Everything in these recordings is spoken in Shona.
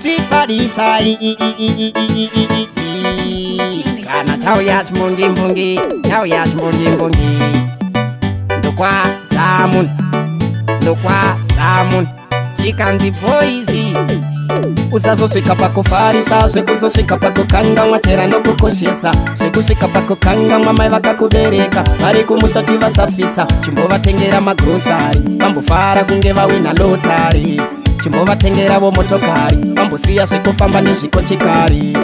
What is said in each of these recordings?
kutiparisa kana chauya chimbongi chauya chimbongi ndokwa zamun chikanzi boizi usazosvika pakufarisa zvekuzosvika pakukanga mwachera nokukoshesa zvekusvika pakukanga mwamai vakakubereka vari kumusati vasafisa chimbovatengera magrosari vambofara kunge vawina lotari chimbovatengeravo motokari vambosiya zvekufamba nezvikochikari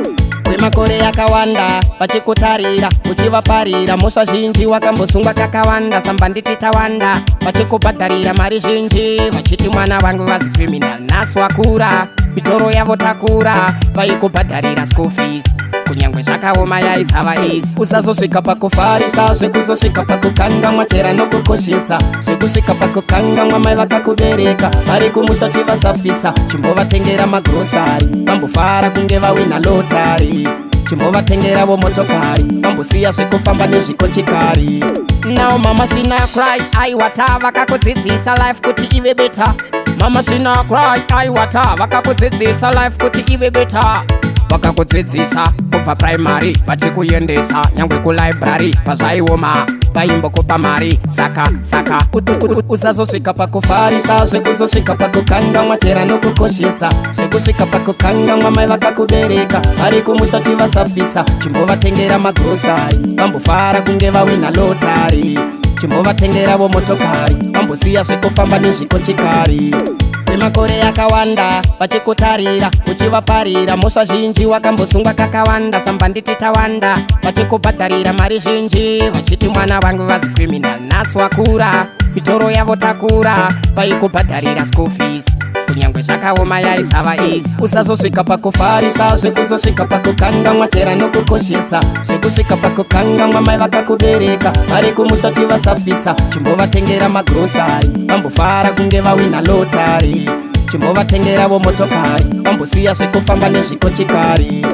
kwemakore yakawanda vachikutarira uchivaparira mhosva zhinji wakambosungwa kakawanda samba nditi tawanda vachikubhadharira mari zhinji vachiti mwana vangu vazi criminal nhasi wakura mitoro yavo takura vaikubhadharira school fees kunyangwe zvakaoma yaisava isi usazosvika pakufarisa zvekuzosvika pakukanga mwachera nokukoshesa zvekusvika pakukanga mwamai vakakubereka vari kumusati vasafisa chimbovatengera magrosari vambofara kunge vawina lotari chimbovatengeravo motokari vambosiya zvekufamba nezvikochikari now mama shina cry aiwata vakakudzidzisa life kuti ive beta mama shina cry aiwata vakakudzidzisa life kuti ive beta vakakudzidzisa kubva primary vachikuendesa nyangwe kulibrary pazvaioma vaimbokupa mari saka usazosvika pakufarisa zvekuzosvika pakukanga mwachera nokukoshesa zvekusvika pakukanga mwamai vakakubereka vari kumusati vasafisa chimbovatengera magrosari vambofara kunge vawina lotari chimbovatengeravo motokari vambosiya zvekufamba nezvikochikari kwemakore yakawanda vachikutarira uchivaparira mhosva zhinji wakambosungwa kakawanda samba nditi tawanda vachikubhadharira mari zhinji vachiti mwana vangu vazi criminal nhasi wakura mitoro yavo takura vaikubhadharira school fees kunyangwe zvakaoma yaisava isi usazosvika pakufarisa zvekuzosvika pakukanga mwachera nokukoshesa zvekusvika pakukanga mwamai vakakubereka vari kumusati vasafisa chimbovatengera magrosari vambofara kunge vawina lotari chimbovatengeravo motokari vambosiya zvekufamba nezvikochikari